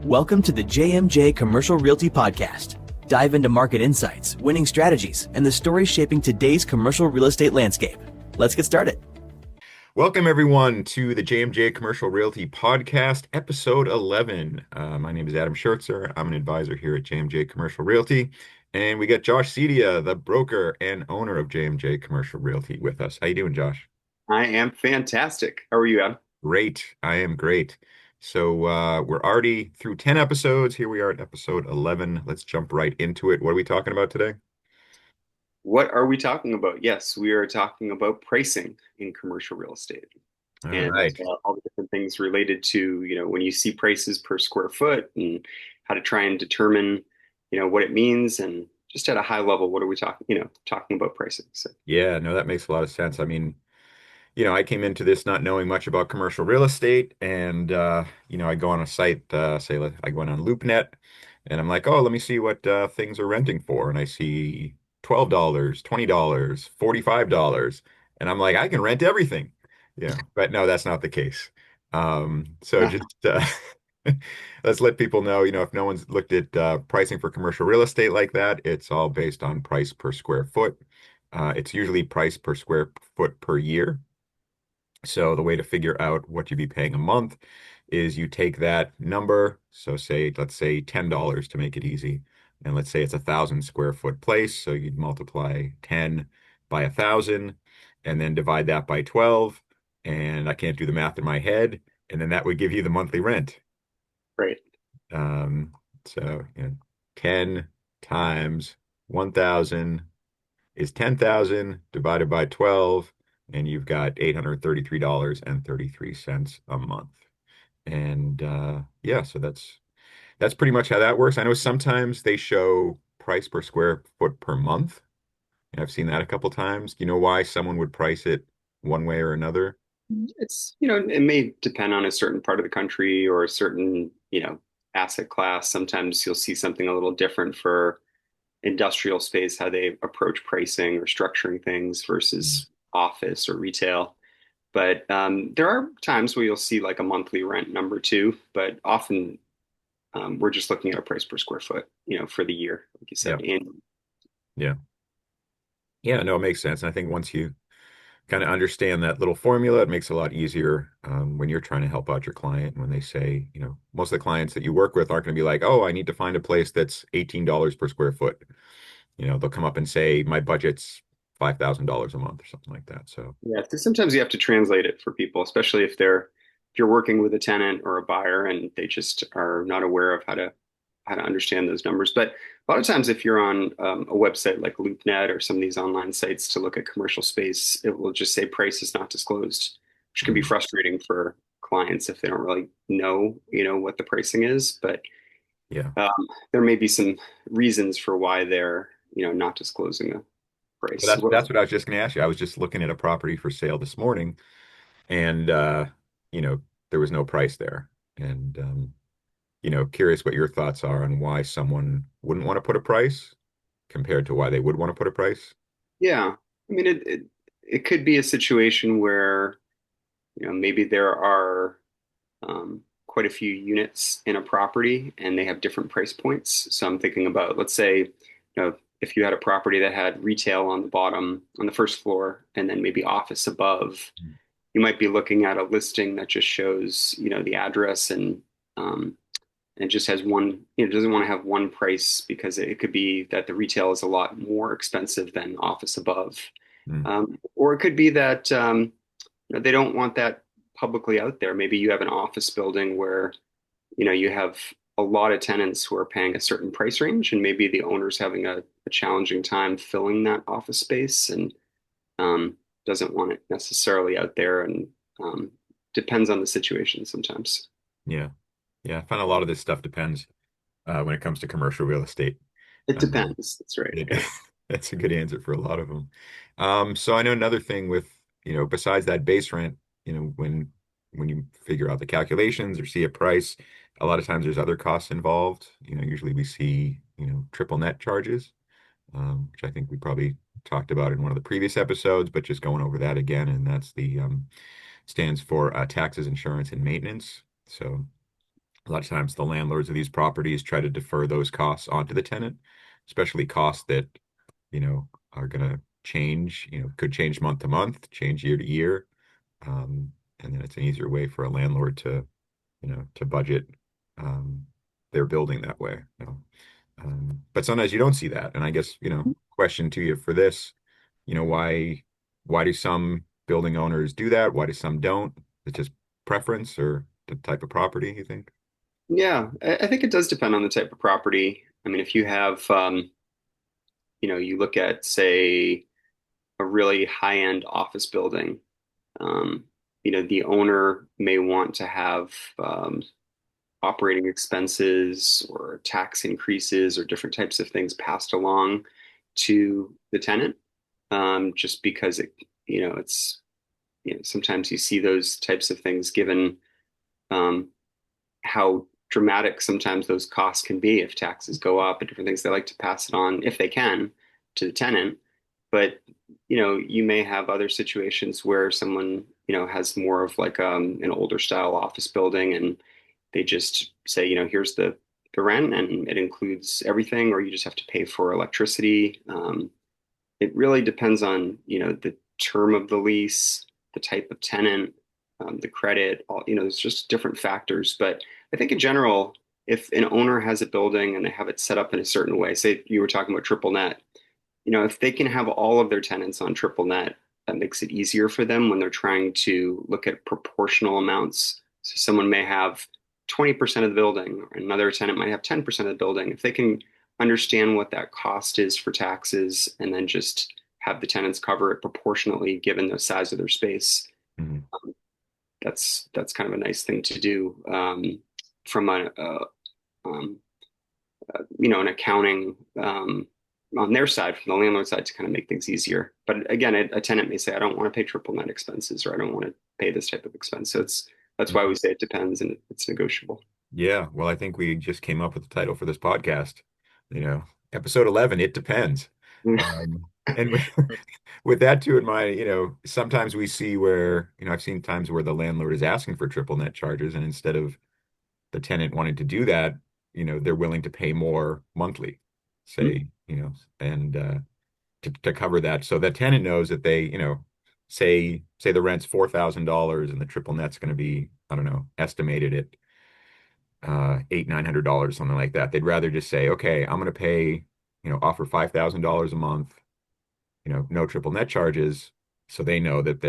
Welcome to the JMJ Commercial Realty Podcast. Dive into market insights, winning strategies, and the stories shaping today's commercial real estate landscape. Let's get started. Welcome, everyone, to the JMJ Commercial Realty Podcast, episode 11. My name is Adam Schertzer. I'm an advisor here at JMJ Commercial Realty. And we got Josh Cedia, the broker and owner of JMJ Commercial Realty, with us. How you doing, Josh? I am fantastic. How are you, Adam? Great. I am great. So we're already through 10 episodes. Here we are at episode 11. Let's jump right into it. What are we talking about today? What are we talking about? Yes, we are talking about pricing in commercial real estate All and right. all the different things related to, when you see prices per square foot and how to try and determine, what it means. And just at a high level, what are we talking about pricing? So, Yeah, no, that makes a lot of sense. I mean, I came into this not knowing much about commercial real estate, and I go on a site, I go on LoopNet, and I'm like, oh, let me see what things are renting for, and I see $12, $20, $45, and I'm like, I can rent everything, but no, that's not the case. So yeah, just let's let people know, if no one's looked at pricing for commercial real estate like that, it's all based on price per square foot. It's usually price per square foot per year. So the way to figure out what you'd be paying a month is you take that number. So let's say $10 to make it easy. And let's say it's 1,000 square foot place. So you'd multiply 10 by 1,000 and then divide that by 12. And I can't do the math in my head. And then that would give you the monthly rent. right. Um, so 10 times 1,000 is 10,000 divided by 12, and you've got $833.33 a month. And yeah, so that's pretty much how that works. I know sometimes they show price per square foot per month. And I've seen that a couple times. Do you know why someone would price it one way or another? It may depend on a certain part of the country or a certain, asset class. Sometimes you'll see something a little different for industrial space, how they approach pricing or structuring things Mm. versus office or retail. But there are times where you'll see like a monthly rent number too, but often we're just looking at a price per square foot, for the year, like you Yeah. said. And Yeah. Yeah, no, it makes sense. And I think once you kind of understand that little formula, it makes it a lot easier when you're trying to help out your client. When they say, most of the clients that you work with aren't going to be like, oh, I need to find a place that's $18 per square foot. They'll come up and say, my budget's $5,000 a month or something like that. So, yeah, because sometimes you have to translate it for people, especially if you're working with a tenant or a buyer and they just are not aware of how to understand those numbers. But a lot of times, if you're on a website like LoopNet or some of these online sites to look at commercial space, it will just say price is not disclosed, which can be mm, frustrating for clients if they don't really know, what the pricing is. But yeah. um, there may be some reasons for why they're, not disclosing a Well, price. that's what I was just going to ask you. I was just looking at a property for sale this morning, and you know, there was no price there. And curious what your thoughts are on why someone wouldn't want to put a price compared to why they would want to put a price. Yeah, I mean it could be a situation where maybe there are quite a few units in a property and they have different price points. So I'm thinking about, let's say, if you had a property that had retail on the bottom, on the first floor, and then maybe office above, you might be looking at a listing that just shows, the address um, and just has one, doesn't want to have one price because it could be that the retail is a lot more expensive than office above. Mm, Or it could be that they don't want that publicly out there. Maybe you have an office building where, you have a lot of tenants who are paying a certain price range, and maybe the owner's having a challenging time filling that office space and doesn't want it necessarily out there, and um, depends on the situation sometimes. yeah. Yeah. I find a lot of this stuff depends when it comes to commercial real estate. It Um, depends. That's right. it, Yeah. that's a good answer for a lot of them. So I know another thing with, besides that base rent, when you figure out the calculations or see a price, a lot of times there's other costs involved. Usually we see, triple net charges, which I think we probably talked about in one of the previous episodes, but just going over that again, and that's the stands for taxes, insurance, and maintenance. So A lot of times the landlords of these properties try to defer those costs onto the tenant, especially costs that, are going to change, could change month to month, change year to year. And then it's an easier way for a landlord to budget their building that way. But sometimes you don't see that. And I guess, question to you for this, why do some building owners do that? Why do some don't? It's just preference or the type of property, you think? Yeah, I think it does depend on the type of property. I mean, if you have, you look at, say, a really high-end office building, um, the owner may want to have operating expenses or tax increases or different types of things passed along to the tenant, just because it's, sometimes you see those types of things given um, how dramatic sometimes those costs can be if taxes go up and different things. They like to pass it on if they can to the tenant. But you may have other situations where someone has more of like an older style office building, and they just say, here's the rent, and it includes everything, or you just have to pay for electricity. It really depends on the term of the lease, the type of tenant, the credit. There's just different factors. But I think in general, if an owner has a building and they have it set up in a certain way, say you were talking about triple net, if they can have all of their tenants on triple net, that makes it easier for them when they're trying to look at proportional amounts. So someone may have 20% of the building, or another tenant might have 10% of the building. If they can understand what that cost is for taxes and then just have the tenants cover it proportionately given the size of their space, Mhm. that's kind of a nice thing to do from um, an accounting on their side, from the landlord side, to kind of make things easier. But again, a tenant may say, I don't want to pay triple net expenses, or I don't want to pay this type of expense. So that's why we say it depends and it's negotiable. Yeah, well, I think we just came up with the title for this podcast. Episode 11, it depends. And with that too in mind, sometimes we see where, I've seen times where the landlord is asking for triple net charges, and instead of the tenant wanting to do that, they're willing to pay more monthly, Mhm. say, and to cover that. So the tenant knows that they, say the rent's $4,000 and the triple net's going to be, I don't know, estimated at $800-900, something like that. They'd rather just say, okay, I'm going to pay, offer $5,000 a month, no triple net charges. So they know that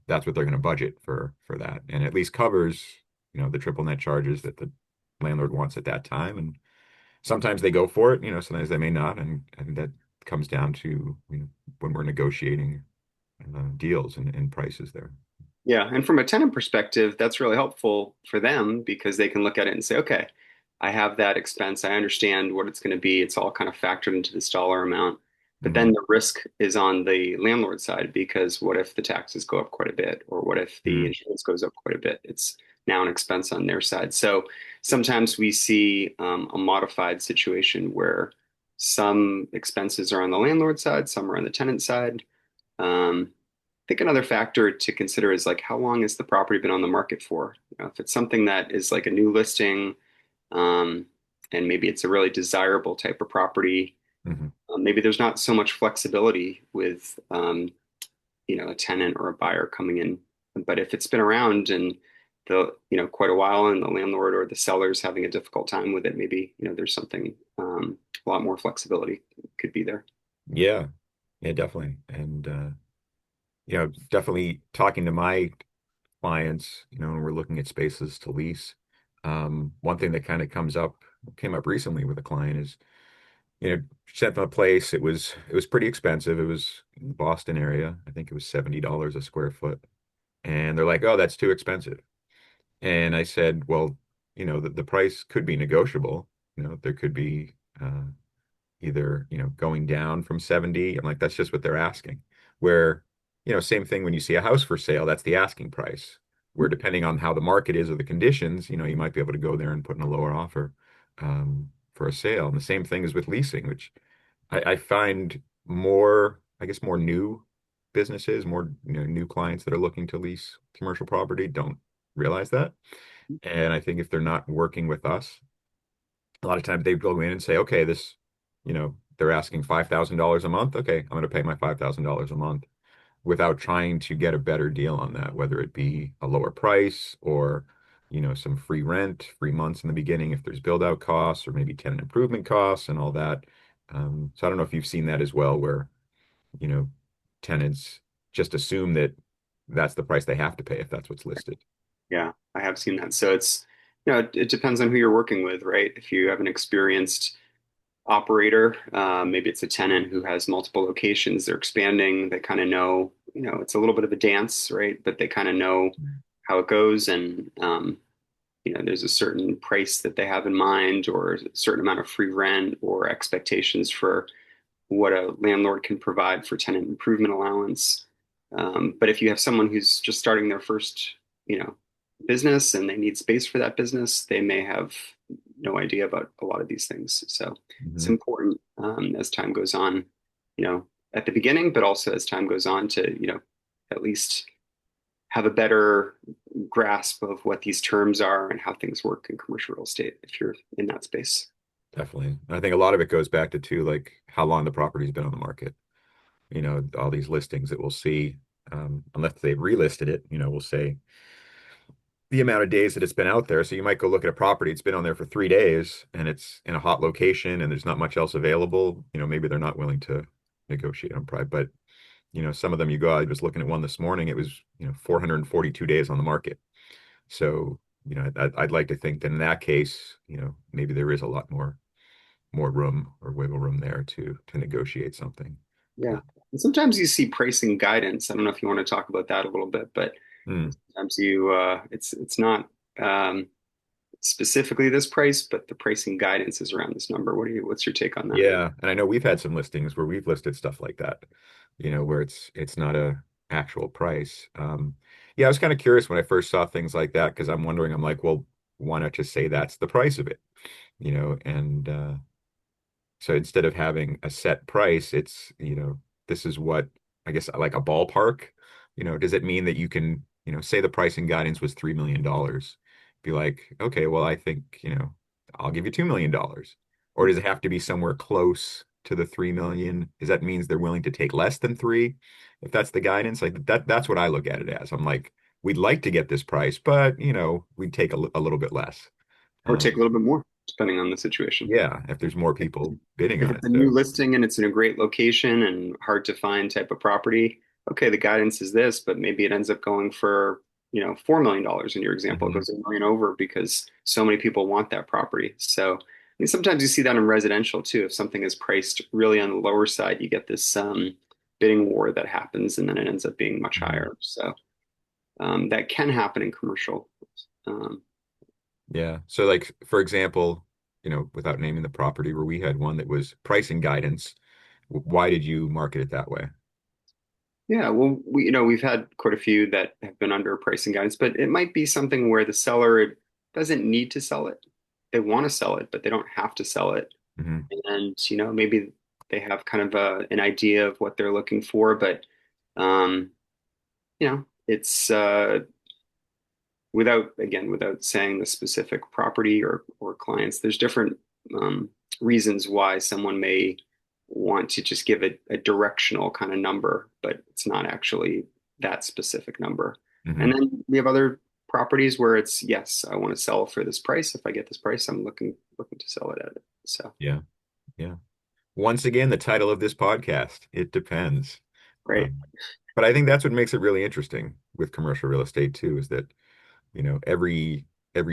that's what they're going to budget for that. And at least covers, the triple net charges that the landlord wants at that time. And sometimes they go for it, sometimes they may not. And that comes down to, when we're negotiating deals and prices there. Yeah, and from a tenant perspective, that's really helpful for them because they can look at it and say, okay, I have that expense. I understand what it's going to be. It's all kind of factored into this dollar amount. But then Hmm. the risk is on the landlord side because what if the taxes go up quite a bit? Or what if the Mm. insurance goes up quite a bit? It's now an expense on their side. So sometimes we see a modified situation where some expenses are on the landlord side, some are on the tenant side. I think another factor to consider is like how long has the property been on the market for? If it's something that is like a new listing, um, and maybe it's a really desirable type of property, Hmm. maybe there's not so much flexibility with a tenant or a buyer coming in. But if it's been around and the quite a while, and the landlord or the seller's having a difficult time with it, maybe there's something a lot more flexibility could be there. Yeah, yeah, definitely. And definitely talking to my clients, when we're looking at spaces to lease. One thing that kind of came up recently with a client is, sent them a place. It was pretty expensive. It was in the Boston area. I think it was $70 a square foot. And they're like, oh, that's too expensive. And I said, well, the price could be negotiable. There could be either, going down from 70. I'm like, that's just what they're asking. Where, same thing when you see a house for sale, that's the asking price. Where depending on how the market is or the conditions, you might be able to go there and put in a lower offer for a sale. And the same thing is with leasing, which I find more, I guess, more new businesses, more, new clients that are looking to lease commercial property don't realize that. And I think if they're not working with us, a lot of times they go in and say, okay, this, they're asking $5,000 a month. Okay, I'm going to pay my $5,000 a month without trying to get a better deal on that, whether it be a lower price or, some free rent, free months in the beginning if there's build out costs or maybe tenant improvement costs and all that. So I don't know if you've seen that as well, where, you know, tenants just assume that that's the price they have to pay if that's what's listed. Yeah, I have seen that. So it's, it depends on who you're working with, right? If you have an experienced operator, maybe it's a tenant who has multiple locations, they're expanding, they kind of know, it's a little bit of a dance, right? But they kind of know how it goes, and there's a certain price that they have in mind, or a certain amount of free rent, or expectations for what a landlord can provide for tenant improvement allowance. But if you have someone who's just starting their first, you know, business and they need space for that business, they may have no idea about a lot of these things. So it's Hmm. important, as time goes on, at the beginning, but also as time goes on to, at least have a better grasp of what these terms are and how things work in commercial real estate if you're in that space. Definitely. And I think a lot of it goes back to too, like how long the property's been on the market. All these listings that we'll see, unless they've relisted it, we'll say the amount of days that it's been out there. So you might go look at a property, it's been on there for 3 days and it's in a hot location and there's not much else available. Maybe they're not willing to negotiate on price. But, some of them you go, I was looking at one this morning, it was, 442 days on the market. So, I'd like to think that in that case, maybe there is a lot more room or wiggle room there to negotiate something. Yeah. And sometimes you see pricing guidance. I don't know if you want to talk about that a little bit, but Hmm. sometimes it's not specifically this price, but the pricing guidance is around this number. What's your take on that? Yeah, and I know we've had some listings where we've listed stuff like that, where it's not a actual price. Yeah, I was kind of curious when I first saw things like that because I'm wondering, I'm like, well, why not just say that's the price of it? And so instead of having a set price, it's, this is what I guess like a ballpark. Does it mean that you can, say the pricing guidance was $3 million? Be like, okay, well, I think, I'll give you $2 million. Or does it have to be somewhere close to the 3 million? Does that means they're willing to take less than three? If that's the guidance, like that's what I look at it as. I'm like, we'd like to get this price, but we'd take a little bit less. Or take a Um, little bit more, depending on the situation. yeah, if there's more people bidding If on it's it. a new So. listing and it's in a great location and hard to find type of property, okay, the guidance is this, but maybe it ends up going for, $4 million in your example. It Mhm. goes a million over because so many people want that property. So, I mean, sometimes you see that in residential too. If something is priced really on the lower side, you get this bidding war that happens and then it ends up being much Mhm. higher. So, that can happen in commercial. Um, Yeah. So like for example, without naming the property where we had one that was pricing guidance, why did you market it that way? Yeah, well, we've had quite a few that have been under pricing guidance, but it might be something where the seller doesn't need to sell it. They want to sell it, but they don't have to sell it. Hmm. And, maybe they have kind of an idea of what they're looking for, but um, it's without saying the specific property or clients, there's different um, reasons why someone may want to just give a directional kind of number, but it's not actually that specific number. And Hmm. then we have other properties where it's yes, I want to sell for this price. If I get this price, I'm looking to sell it at it. So Yeah. Yeah. Once again, the title of this podcast, it depends. right. Um, but I think that's what makes it really interesting with commercial real estate too, is that, every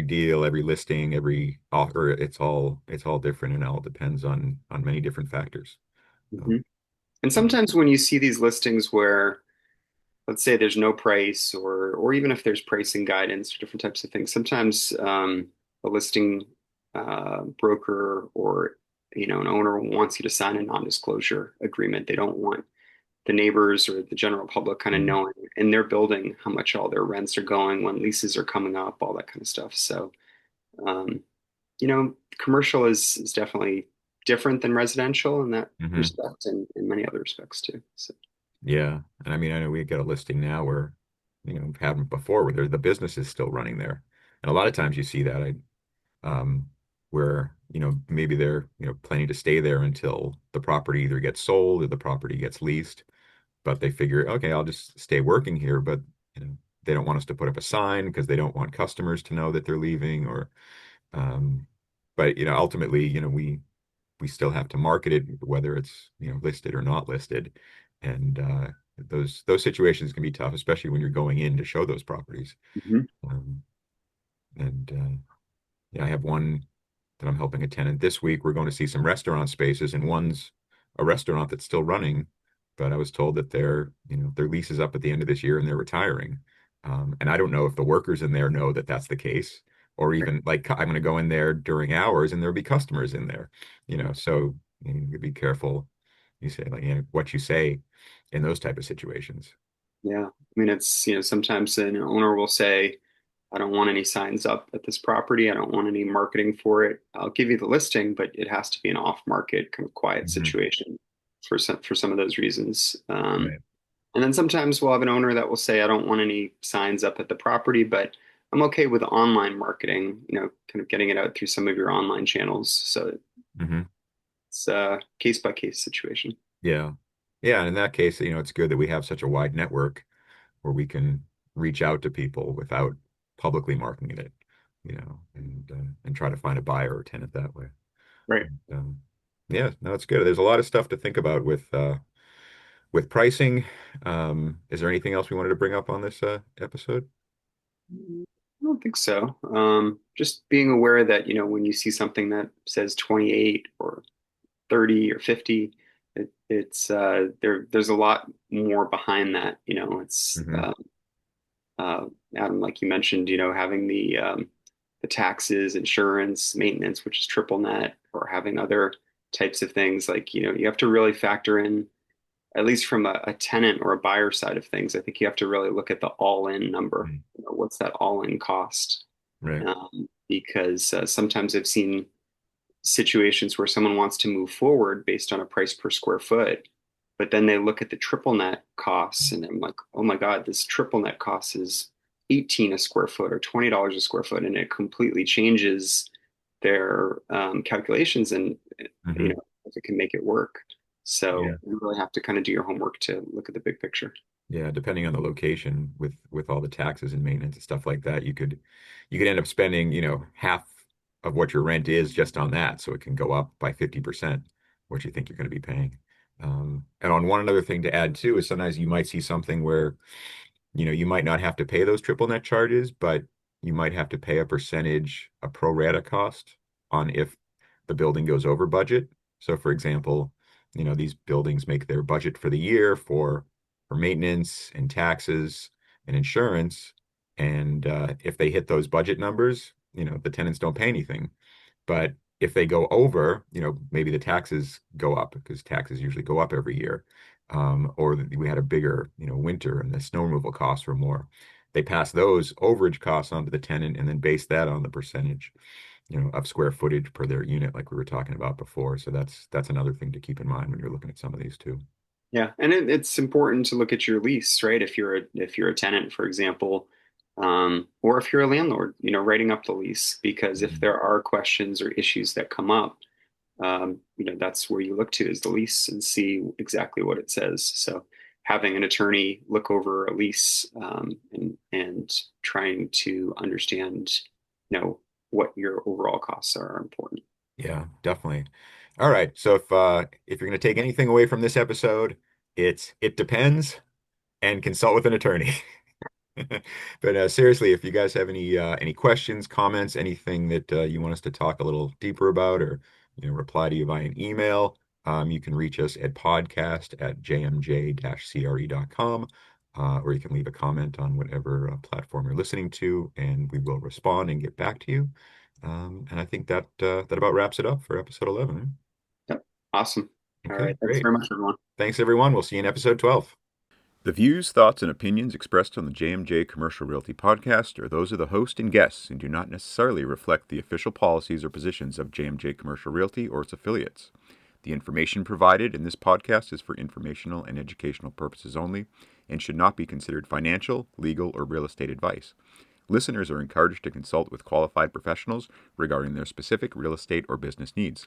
deal, every listing, every offer, it's all different and it all depends on many different factors. Mhm. Um, And sometimes when you see these listings where let's say there's no price or even if there's pricing guidance or different types of things, sometimes a listing broker or an owner wants you to sign a non-disclosure agreement. They don't want the neighbors or the general public kind of mm, knowing in their building how much all their rents are going, when leases are coming up, all that kind of stuff. So um, commercial is definitely different than residential in that mhm. respect and in many other respects too. So Yeah. And I mean, I know we got a listing now where, we've had them before where the business is still running there. And a lot of times you see that where, maybe they're, planning to stay there until the property either gets sold or the property gets leased, but they figure, okay, I'll just stay working here, but they don't want us to put up a sign because they don't want customers to know that they're leaving or um, but ultimately, we still have to market it, whether it's listed or not listed, and those situations can be tough, especially when you're going in to show those properties. Mhm. Um, and yeah, I have one that I'm helping a tenant this week. We're going to see some restaurant spaces, and one's a restaurant that's still running, but I was told that their lease is up at the end of this year and they're retiring. And I don't know if the workers in there know that that's the case, or even like I'm going to go in there during hours and there'll be customers in there, so you be careful. You say like, what you say in those type of situations. Yeah. I mean, it's, sometimes an owner will say, I don't want any signs up at this property. I don't want any marketing for it. I'll give you the listing, but it has to be an off-market kind of quiet Hmm. situation for some of those reasons. Right. And then sometimes we'll have an owner that will say, I don't want any signs up at the property, but I'm okay with online marketing, kind of getting it out through some of your online channels. So Hmm. it's a case by case situation. Yeah. Yeah. And in that case, it's good that we have such a wide network where we can reach out to people without publicly marketing it, and try to find a buyer or tenant that way. Right. Um, yeah, no, it's good. There's a lot of stuff to think about with pricing. Is there anything else we wanted to bring up on this episode? I don't think so. Just being aware that, when you see something that says 28 or 30 or 50, there's a lot more behind that. It's Hmm. uh, Adam, like you mentioned, having the taxes, insurance, maintenance, which is triple net, or having other types of things like, you have to really factor in, at least from a tenant or a buyer side of things. I think you have to really look at the all-in number. What's that all-in cost? Right. Because sometimes I've seen situations where someone wants to move forward based on a price per square foot, but then they look at the triple net costs and I'm like, oh my God, this triple net cost is 18 a square foot or $20 a square foot. And it completely changes their calculations and, Hmm. if it can make it work. Yeah. So you really have to kind of do your homework to look at the big picture. Yeah, depending on the location with all the taxes and maintenance and stuff like that, you could end up spending, half of what your rent is just on that. So it can go up by 50% what you think you're going to be paying. And on one another thing to add too is sometimes you might see something where, you might not have to pay those triple net charges, but you might have to pay a percentage, a pro rata cost on if the building goes over budget. So for example, these buildings make their budget for the year for maintenance and taxes and insurance. And if they hit those budget numbers, the tenants don't pay anything. But if they go over, maybe the taxes go up because taxes usually go up every year. Or we had a bigger, winter and the snow removal costs were more. They pass those overage costs onto the tenant and then base that on the percentage, of square footage per their unit, like we were talking about before. So that's another thing to keep in mind when you're looking at some of these too. Yeah, and it's important to look at your lease, right? If you're a tenant, for example, or if you're a landlord, writing up the lease, because if Mhm. there are questions or issues that come up, that's where you look to is the lease and see exactly what it says. So having an attorney look over a lease, and trying to understand, what your overall costs are important. Yeah, definitely. All right. So if you're going to take anything away from this episode, it depends and consult with an attorney. But seriously, if you guys have any questions, comments, anything that you want us to talk a little deeper about, or reply to you via an email, you can reach us at podcast@jmj-cre.com, or you can leave a comment on whatever platform you're listening to, and we will respond and get back to you. And I think that about wraps it up for episode 11. Yep. Awesome. All Okay, right. Thanks great. very much, everyone. Thanks, everyone. We'll see you in episode 12. The views, thoughts, and opinions expressed on the JMJ Commercial Realty podcast are those of the host and guests and do not necessarily reflect the official policies or positions of JMJ Commercial Realty or its affiliates. The information provided in this podcast is for informational and educational purposes only and should not be considered financial, legal, or real estate advice. Listeners are encouraged to consult with qualified professionals regarding their specific real estate or business needs.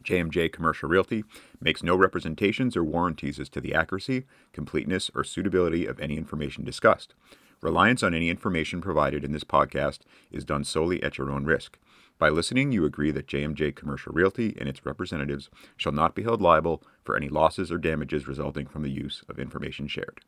JMJ Commercial Realty makes no representations or warranties as to the accuracy, completeness, or suitability of any information discussed. Reliance on any information provided in this podcast is done solely at your own risk. By listening, you agree that JMJ Commercial Realty and its representatives shall not be held liable for any losses or damages resulting from the use of information shared.